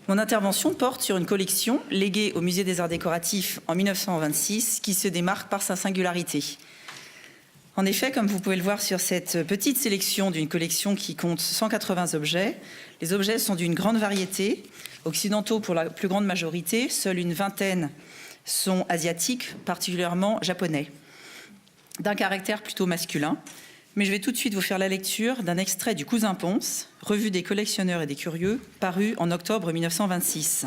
Mon intervention porte sur une collection léguée au Musée des Arts Décoratifs en 1926 qui se démarque par sa singularité. En effet, comme vous pouvez le voir sur cette petite sélection d'une collection qui compte 180 objets, les objets sont d'une grande variété, occidentaux pour la plus grande majorité, seule une vingtaine sont asiatiques, particulièrement japonais, d'un caractère plutôt masculin. Mais je vais tout de suite vous faire la lecture d'un extrait du Cousin Ponce, revue des collectionneurs et des curieux, paru en octobre 1926.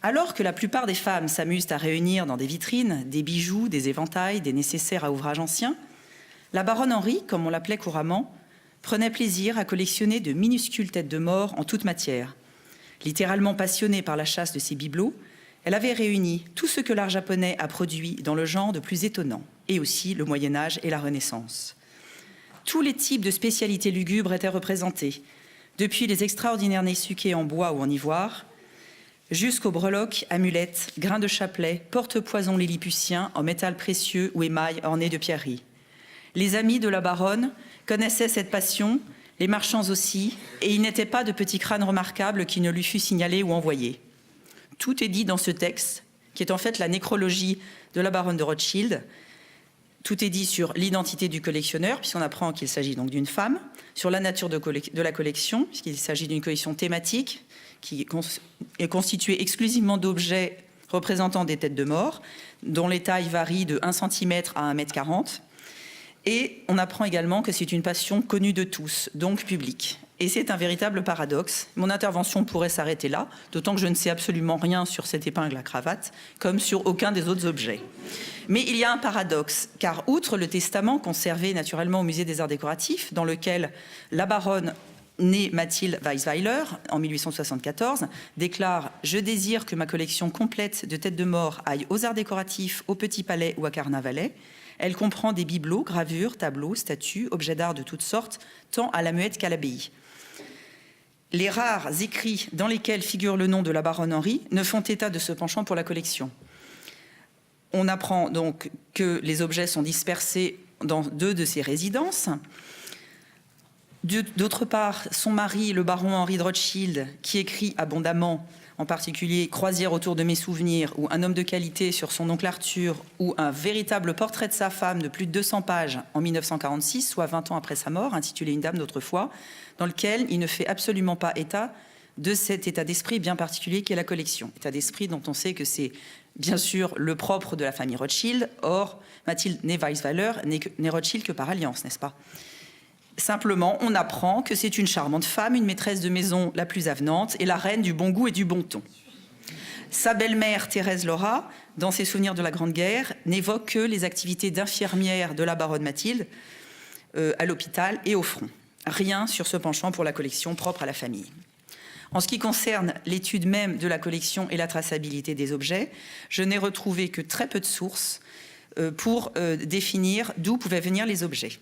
Alors que la plupart des femmes s'amusent à réunir dans des vitrines des bijoux, des éventails, des nécessaires à ouvrage ancien, la baronne Henri, comme on l'appelait couramment, prenait plaisir à collectionner de minuscules têtes de mort en toute matière. Littéralement passionnée par la chasse de ces bibelots, elle avait réuni tout ce que l'art japonais a produit dans le genre de plus étonnant, et aussi le Moyen-Âge et la Renaissance. Tous les types de spécialités lugubres étaient représentés, depuis les extraordinaires nessuqués en bois ou en ivoire, jusqu'aux breloques, amulettes, grains de chapelet, porte-poison lilliputien en métal précieux ou émail orné de pierreries. Les amis de la baronne connaissaient cette passion, les marchands aussi, et il n'était pas de petit crâne remarquable qui ne lui fût signalé ou envoyé. Tout est dit dans ce texte, qui est en fait la nécrologie de la baronne de Rothschild. Tout est dit sur l'identité du collectionneur, puisqu'on apprend qu'il s'agit donc d'une femme, sur la nature de la collection, puisqu'il s'agit d'une collection thématique, qui est constituée exclusivement d'objets représentant des têtes de mort, dont les tailles varient de 1 cm à 1,40 m. Et on apprend également que c'est une passion connue de tous, donc publique. Et c'est un véritable paradoxe. Mon intervention pourrait s'arrêter là, d'autant que je ne sais absolument rien sur cette épingle à cravate, comme sur aucun des autres objets. Mais il y a un paradoxe, car outre le testament conservé naturellement au Musée des Arts Décoratifs, dans lequel la baronne née Mathilde Weisweiler en 1874, déclare « Je désire que ma collection complète de têtes de mort aille aux Arts Décoratifs, au Petit Palais ou à Carnavalet ». Elle comprend des bibelots, gravures, tableaux, statues, objets d'art de toutes sortes, tant à la Muette qu'à l'abbaye. Les rares écrits dans lesquels figure le nom de la baronne Henri ne font état de ce penchant pour la collection. On apprend donc que les objets sont dispersés dans 2 de ses résidences. D'autre part, son mari, le baron Henri de Rothschild, qui écrit abondamment, en particulier « Croisière autour de mes souvenirs » ou « Un homme de qualité sur son oncle Arthur » ou un véritable portrait de sa femme de plus de 200 pages en 1946, soit 20 ans après sa mort, intitulé « Une dame d'autrefois », dans lequel il ne fait absolument pas état de cet état d'esprit bien particulier qu'est la collection. État d'esprit dont on sait que c'est bien sûr le propre de la famille Rothschild. Or, Mathilde née Weisweiler n'est Rothschild que par alliance, n'est-ce pas ? Simplement, on apprend que c'est une charmante femme, une maîtresse de maison la plus avenante et la reine du bon goût et du bon ton. Sa belle-mère, Thérèse Laura, dans ses souvenirs de la Grande Guerre, n'évoque que les activités d'infirmière de la baronne Mathilde à l'hôpital et au front. Rien sur ce penchant pour la collection propre à la famille. En ce qui concerne l'étude même de la collection et la traçabilité des objets, je n'ai retrouvé que très peu de sources pour définir d'où pouvaient venir les objets.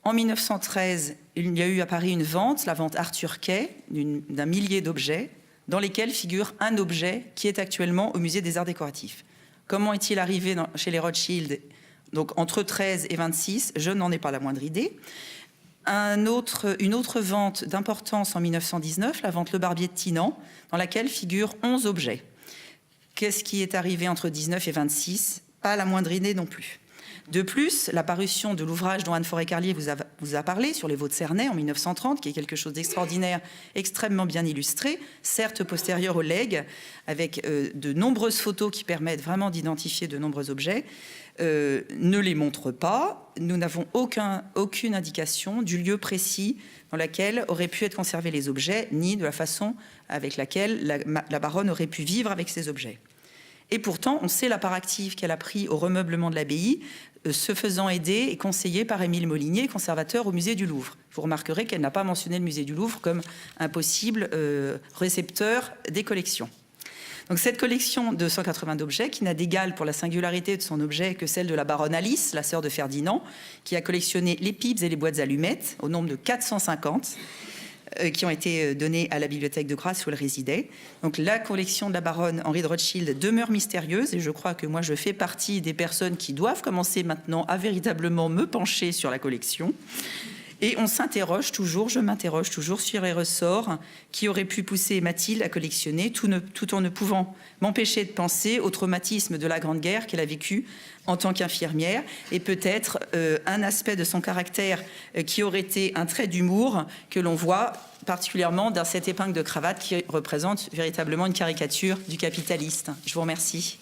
En 1913, il y a eu à Paris une vente, la vente Arthur Quay, d'un millier d'objets, dans lesquels figure un objet qui est actuellement au Musée des Arts Décoratifs. Comment est-il arrivé chez les Rothschild, donc entre 13 et 26, je n'en ai pas la moindre idée. Une autre vente d'importance en 1919, la vente Le Barbier de Tinan, dans laquelle figurent 11 objets. Qu'est-ce qui est arrivé entre 19 et 26 ? Pas la moindre idée non plus. De plus, la parution de l'ouvrage dont Anne Forêt-Carlier vous a parlé, sur les veaux de Cernay en 1930, qui est quelque chose d'extraordinaire, extrêmement bien illustré, certes postérieur au legs, avec de nombreuses photos qui permettent vraiment d'identifier de nombreux objets, ne les montre pas. Nous n'avons aucune indication du lieu précis dans lequel auraient pu être conservés les objets, ni de la façon avec laquelle la baronne aurait pu vivre avec ces objets. Et pourtant, on sait la part active qu'elle a pris au remeublement de l'abbaye, se faisant aider et conseillée par Émile Molinier, conservateur au musée du Louvre. Vous remarquerez qu'elle n'a pas mentionné le musée du Louvre comme un possible récepteur des collections. Donc cette collection de 180 objets, qui n'a d'égal pour la singularité de son objet que celle de la baronne Alice, la sœur de Ferdinand, qui a collectionné les pipes et les boîtes allumettes, au nombre de 450, qui ont été donnés à la bibliothèque de Grasse où elle résidait. Donc la collection de la baronne Henri de Rothschild demeure mystérieuse et je crois que moi je fais partie des personnes qui doivent commencer maintenant à véritablement me pencher sur la collection. Et on s'interroge toujours, je m'interroge toujours sur les ressorts qui auraient pu pousser Mathilde à collectionner, tout en ne pouvant m'empêcher de penser au traumatisme de la Grande Guerre qu'elle a vécu en tant qu'infirmière, et peut-être un aspect de son caractère qui aurait été un trait d'humour que l'on voit particulièrement dans cette épingle de cravate qui représente véritablement une caricature du capitaliste. Je vous remercie.